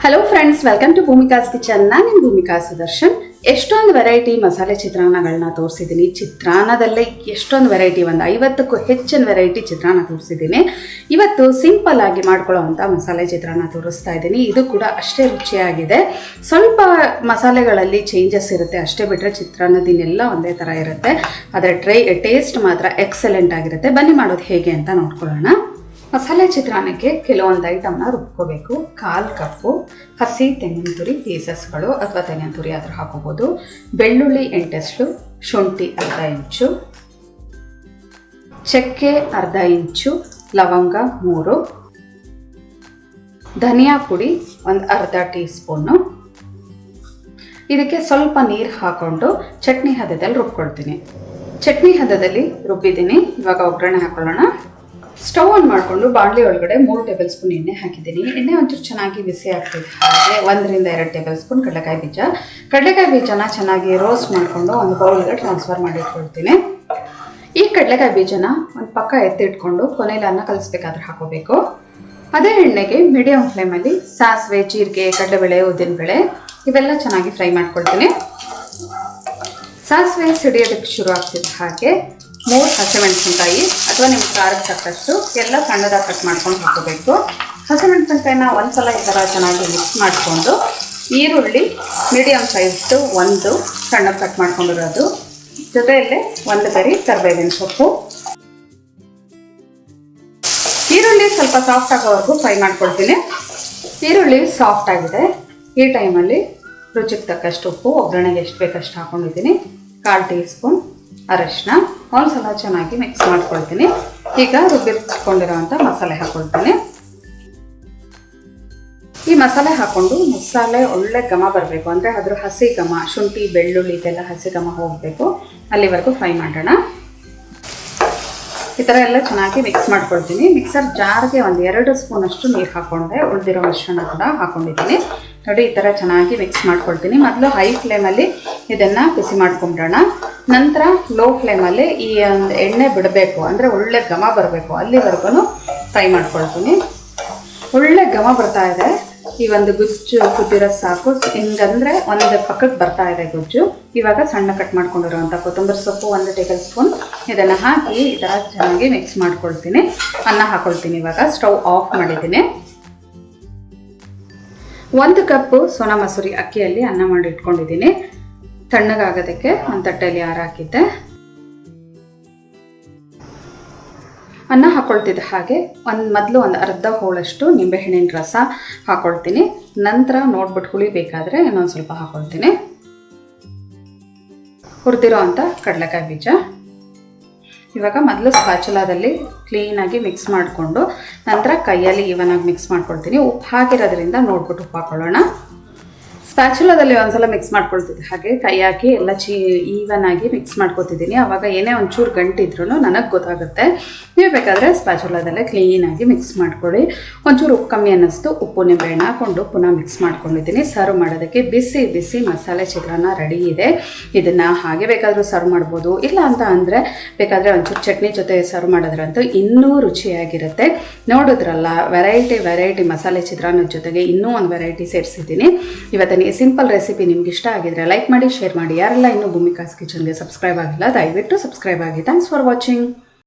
Hello friends, welcome to Bhumika's kitchen. ನಾನು ನಿಮ್ಮ ಭೂಮಿಕಾ ಸುದರ್ಶನ್. ಎಷ್ಟೊಂದು ವೆರೈಟಿ ಮಸಾಲೆ ಚಿತ್ರಾನ್ನಗಳನ್ನ ತೋರಿಸಿದ್ದೀನಿ. ಚಿತ್ರಾನ್ನದಲ್ಲೇ ಎಷ್ಟೊಂದು ವೆರೈಟಿ, ಒಂದು 50ಕ್ಕೂ ಹೆಚ್ಚಿನ ವೆರೈಟಿ ಚಿತ್ರಾನ್ನ ತೋರಿಸಿದ್ದೀನಿ. ಇವತ್ತು ಸಿಂಪಲ್ ಆಗಿ ಮಾಡ್ಕೊಳ್ಳೋವಂಥ ಮಸಾಲೆ ಚಿತ್ರಾನ್ನ ತೋರಿಸ್ತಾ ಇದ್ದೀನಿ. ಇದು ಕೂಡ ಅಷ್ಟೇ ರುಚಿಯಾಗಿದೆ. ಸ್ವಲ್ಪ ಮಸಾಲೆಗಳಲ್ಲಿ ಚೇಂಜಸ್ ಇರುತ್ತೆ ಅಷ್ಟೇ, ಬಿಟ್ಟರೆ ಚಿತ್ರಾನ್ನದಿನೆಲ್ಲ ಒಂದೇ ಥರ ಇರುತ್ತೆ. ಅದರ ಟೇಸ್ಟ್ ಮಾತ್ರ ಎಕ್ಸಲೆಂಟ್ ಆಗಿರುತ್ತೆ. ಬನ್ನಿ ಮಾಡೋದು ಹೇಗೆ ಅಂತ ನೋಡ್ಕೊಳ್ಳೋಣ. ಮಸಾಲೆ ಚಿತ್ರಾನ್ನಕ್ಕೆ ಕೆಲವೊಂದು ಐಟಮ್ನ ರುಬ್ಕೋಬೇಕು. 1/4 ಕಪ್ಪು ಹಸಿ ತೆಂಗಿನ ತುರಿ ಪೀಸಸ್ಗಳು ಅಥವಾ ತೆಂಗಿನ ತುರಿ ಆದರೂ ಹಾಕೋಬೋದು. ಬೆಳ್ಳುಳ್ಳಿ 8 ಶುಂಠಿ ಅರ್ಧ ಇಂಚು, ಚಕ್ಕೆ ಅರ್ಧ ಇಂಚು, ಲವಂಗ 3, ಧನಿಯಾ ಪುಡಿ ಒಂದು ಅರ್ಧ ಟೀ ಸ್ಪೂನು. ಇದಕ್ಕೆ ಸ್ವಲ್ಪ ನೀರು ಹಾಕ್ಕೊಂಡು ಚಟ್ನಿ ಹದದಲ್ಲಿ ರುಬ್ಕೊಳ್ತೀನಿ. ಚಟ್ನಿ ಹದದಲ್ಲಿ ರುಬ್ಬಿದ್ದೀನಿ. ಇವಾಗ ಒಗ್ಗರಣೆ ಹಾಕೊಳ್ಳೋಣ. ಸ್ಟವ್ ಆನ್ ಮಾಡಿಕೊಂಡು ಬಾಣಲಿ ಒಳಗಡೆ 3 ಟೇಬಲ್ ಸ್ಪೂನ್ ಎಣ್ಣೆ ಹಾಕಿದ್ದೀನಿ. ಎಣ್ಣೆ ಒಂಚೂರು ಚೆನ್ನಾಗಿ ಬಿಸಿ ಆಗ್ತಿದೆ. ಹಾಗೆ 1 ರಿಂದ 2 ಟೇಬಲ್ ಸ್ಪೂನ್ ಕಡಲೆಕಾಯಿ ಬೀಜನ ಚೆನ್ನಾಗಿ ರೋಸ್ಟ್ ಮಾಡಿಕೊಂಡು ಒಂದು ಬೌಲ್ಗೆ ಟ್ರಾನ್ಸ್ಫರ್ ಮಾಡಿ ಇಟ್ಕೊಳ್ತೀನಿ. ಈ ಕಡಲೆಕಾಯಿ ಬೀಜನ ಒಂದು ಪಕ್ಕ ಎತ್ತಿಟ್ಕೊಂಡು ಕೊನೆಯಲ್ಲಿ ಅನ್ನ ಕಲಿಸ್ಬೇಕಾದ್ರೆ ಹಾಕೋಬೇಕು. ಅದೇ ಎಣ್ಣೆಗೆ ಮೀಡಿಯಂ ಫ್ಲೇಮಲ್ಲಿ ಸಾಸಿವೆ, ಜೀರಿಗೆ, ಕಡಲೆಬೇಳೆ, ಉದ್ದಿನಬೇಳೆ ಇವೆಲ್ಲ ಚೆನ್ನಾಗಿ ಫ್ರೈ ಮಾಡ್ಕೊಳ್ತೀನಿ. ಸಾಸಿವೆ ಸಿಡಿಯೋದಕ್ಕೆ ಶುರು ಆಗ್ತಿದೆ. ಹಾಗೆ 3 ಹಸಿಮೆಣಸಿನ್ಕಾಯಿ ಅಥವಾ ನಿಮ್ಮ ಖಾರಕ್ಕೆ ತಕ್ಕಷ್ಟು ಎಲ್ಲ ಸಣ್ಣದಾಗಿ ಕಟ್ ಮಾಡ್ಕೊಂಡು ಹಾಕೋಬೇಕು. ಹಸಿಮೆಣಸಿನ್ಕಾಯಿನ ಒಂದ್ಸಲ ಈ ಥರ ಚೆನ್ನಾಗಿ ಮಿಕ್ಸ್ ಮಾಡಿಕೊಂಡು, ಈರುಳ್ಳಿ ಮೀಡಿಯಮ್ ಸೈಜ್ದು 1 ಸಣ್ಣ ಕಟ್ ಮಾಡ್ಕೊಂಡಿರೋದು, ಜೊತೆಯಲ್ಲೇ 1 ಗರಿ ಕರಿಬೇವಿನ ಸೊಪ್ಪು. ಈರುಳ್ಳಿ ಸ್ವಲ್ಪ ಸಾಫ್ಟ್ ಆಗೋವರೆಗೂ ಫ್ರೈ ಮಾಡ್ಕೊಳ್ತೀನಿ. ಈರುಳ್ಳಿ ಸಾಫ್ಟ್ ಆಗಿದೆ. ಈ ಟೈಮಲ್ಲಿ ರುಚಿಗೆ ತಕ್ಕಷ್ಟು ಉಪ್ಪು, ಒಗ್ಗರಣೆಗೆ ಎಷ್ಟು ಬೇಕಷ್ಟು ಹಾಕೊಂಡಿದ್ದೀನಿ. 1/4 ಟೀ ಸ್ಪೂನ್ ಅರಶಿನ. ಒಂದ್ಸಲ ಚೆನ್ನಾಗಿ ಮಿಕ್ಸ್ ಮಾಡ್ಕೊಳ್ತೀನಿ. ಈಗ ರುಬ್ಬಿಟ್ಕೊಂಡಿರೋವಂಥ ಮಸಾಲೆ ಹಾಕ್ಕೊಳ್ತೀನಿ. ಈ ಮಸಾಲೆ ಹಾಕ್ಕೊಂಡು ಮಸಾಲೆ ಒಳ್ಳೆ ಘಮ ಬರಬೇಕು, ಅಂದರೆ ಅದ್ರ ಹಸಿ ಘಮ, ಶುಂಠಿ ಬೆಳ್ಳುಳ್ಳಿ ಇದೆಲ್ಲ ಹಸಿ ಘಮ ಹೋಗಬೇಕು. ಅಲ್ಲಿವರೆಗೂ ಫ್ರೈ ಮಾಡೋಣ. ಈ ಥರ ಎಲ್ಲ ಚೆನ್ನಾಗಿ ಮಿಕ್ಸ್ ಮಾಡ್ಕೊಳ್ತೀನಿ. ಮಿಕ್ಸರ್ ಜಾರ್ಗೆ 2 ಸ್ಪೂನ್ ಅಷ್ಟು ನೀರು ಹಾಕ್ಕೊಂಡೆ. ಉಳಿದಿರೋ ಮಿಶ್ರಣ ಕೂಡ ಹಾಕ್ಕೊಂಡಿದ್ದೀನಿ. ನೋಡಿ, ಈ ಥರ ಚೆನ್ನಾಗಿ ಮಿಕ್ಸ್ ಮಾಡ್ಕೊಳ್ತೀನಿ. ಮೊದಲು ಹೈ ಫ್ಲೇಮಲ್ಲಿ ಇದನ್ನು ಬಿಸಿ ಮಾಡ್ಕೊಂಬಿಡೋಣ. ನಂತರ ಲೋ ಫ್ಲೇಮಲ್ಲಿ ಈ ಒಂದು ಎಣ್ಣೆ ಬಿಡಬೇಕು, ಅಂದರೆ ಒಳ್ಳೆ ಘಮ ಬರಬೇಕು, ಅಲ್ಲಿವರೆಗೂ ಫ್ರೈ ಮಾಡ್ಕೊಳ್ತೀನಿ. ಒಳ್ಳೆ ಘಮ ಬರ್ತಾ ಇದೆ. ಈ ಒಂದು ಗುಜ್ಜು ಕುದ್ದಿರೋ ಸಾಕು. ಹಿಂಗಂದರೆ ಒಂದು ಪಕ್ಕಕ್ಕೆ ಬರ್ತಾ ಇದೆ ಗುಜ್ಜು. ಇವಾಗ ಸಣ್ಣ ಕಟ್ ಮಾಡ್ಕೊಂಡಿರೋವಂಥ ಕೊತ್ತಂಬರಿ ಸೊಪ್ಪು 1 ಟೇಬಲ್ ಸ್ಪೂನ್ ಇದನ್ನು ಹಾಕಿ ಈ ಥರ ಚೆನ್ನಾಗಿ ಮಿಕ್ಸ್ ಮಾಡ್ಕೊಳ್ತೀನಿ. ಅನ್ನ ಹಾಕ್ಕೊಳ್ತೀನಿ. ಇವಾಗ ಸ್ಟವ್ ಆಫ್ ಮಾಡಿದ್ದೀನಿ. 1 ಕಪ್ಪು ಸೋನಾ ಮಸೂರಿ ಅಕ್ಕಿಯಲ್ಲಿ ಅನ್ನ ಮಾಡಿ ಇಟ್ಕೊಂಡಿದ್ದೀನಿ. ತಣ್ಣಗಾಗೋದಕ್ಕೆ ಒಂದು ತಟ್ಟೆಯಲ್ಲಿ ಹಾಕಿದ್ದೆ. ಅನ್ನ ಹಾಕ್ಕೊಳ್ತಿದ್ದೆ. ಹಾಗೆ ಮೊದಲು ಒಂದು ಅರ್ಧ ಹೋಳಷ್ಟು ನಿಂಬೆಹಣ್ಣಿನ ರಸ ಹಾಕ್ಕೊಳ್ತೀನಿ. ನಂತರ ನೋಡ್ಬಿಟ್ಟು ಹುಳಿ ಬೇಕಾದರೆ ಇನ್ನೊಂದು ಸ್ವಲ್ಪ ಹಾಕ್ಕೊಳ್ತೀನಿ. ಹುರಿದಿರೋ ಅಂಥ ಕಡಲೆಕಾಯಿ ಬೀಜ. ಇವಾಗ ಮೊದಲು ಸ್ಪ್ಯಾಚುಲಾದಲ್ಲಿ ಕ್ಲೀನಾಗಿ ಮಿಕ್ಸ್ ಮಾಡಿಕೊಂಡು ನಂತರ ಕೈಯಲ್ಲಿ ಈವನಾಗಿ ಮಿಕ್ಸ್ ಮಾಡ್ಕೊಳ್ತೀನಿ. ಉಪ್ಪು ಹಾಕಿರೋದ್ರಿಂದ ನೋಡ್ಬಿಟ್ಟು ಉಪ್ಪು ಹಾಕ್ಕೊಳ್ಳೋಣ. ಸ್ಪ್ಯಾಚುಲಾದಲ್ಲಿ ಒಂದ್ಸಲ ಮಿಕ್ಸ್ ಮಾಡ್ಕೊಳ್ತಿದ್ದೆ. ಹಾಗೆ ಕೈ ಹಾಕಿ ಎಲ್ಲ ಈವನಾಗಿ ಮಿಕ್ಸ್ ಮಾಡ್ಕೊತಿದ್ದೀನಿ. ಆವಾಗ ಏನೇ ಒಂಚೂರು ಗಂಟಿದ್ರೂ ನನಗೆ ಗೊತ್ತಾಗುತ್ತೆ. ನೀವು ಬೇಕಾದರೆ ಸ್ಪ್ಯಾಚುಲಾದಲ್ಲೇ ಕ್ಲೀನಾಗಿ ಮಿಕ್ಸ್ ಮಾಡ್ಕೊಳ್ಳಿ. ಒಂಚೂರು ಉಪ್ಪು ಕಮ್ಮಿ ಅನ್ನಿಸ್ತು, ಉಪ್ಪು ನಿಂಬೆಹಣ್ಣು ಹಾಕ್ಕೊಂಡು ಪುನಃ ಮಿಕ್ಸ್ ಮಾಡ್ಕೊಂಡಿದ್ದೀನಿ. ಸರ್ವ್ ಮಾಡೋದಕ್ಕೆ ಬಿಸಿ ಬಿಸಿ ಮಸಾಲೆ ಚಿತ್ರಾನ್ನ ರೆಡಿ ಇದೆ. ಇದನ್ನು ಹಾಗೆ ಬೇಕಾದರೂ ಸರ್ವ್ ಮಾಡ್ಬೋದು. ಇಲ್ಲ ಅಂತ ಅಂದರೆ ಬೇಕಾದರೆ ಒಂಚೂರು ಚಟ್ನಿ ಜೊತೆ ಸರ್ವ್ ಮಾಡೋದ್ರಂತೂ ಇನ್ನೂ ರುಚಿಯಾಗಿರುತ್ತೆ. ನೋಡಿದ್ರಲ್ಲ, ವೆರೈಟಿ ಮಸಾಲೆ ಚಿತ್ರಾನ್ನದ ಜೊತೆಗೆ ಇನ್ನೂ ಒಂದು ವೆರೈಟಿ ಸೇರಿಸಿದ್ದೀನಿ. ಇವತ್ತಿನ ಈ ಸಿಂಪಲ್ ರೆಸಿಪಿ ನಿಮ್ಗೆ ಇಷ್ಟ ಆಗಿದ್ರೆ ಲೈಕ್ ಮಾಡಿ, ಶೇರ್ ಮಾಡಿ. ಯಾರೆಲ್ಲ ಇನ್ನೂ ಭೂಮಿಕಾಸ್ ಕಿಚನ್ಗೆ ಸಬ್ಸ್ಕ್ರೈಬ್ ಆಗಿಲ್ಲ ದಯವಿಟ್ಟು ಸಬ್ಸ್ಕ್ರೈಬ್ ಆಗಿ. Thanks for watching.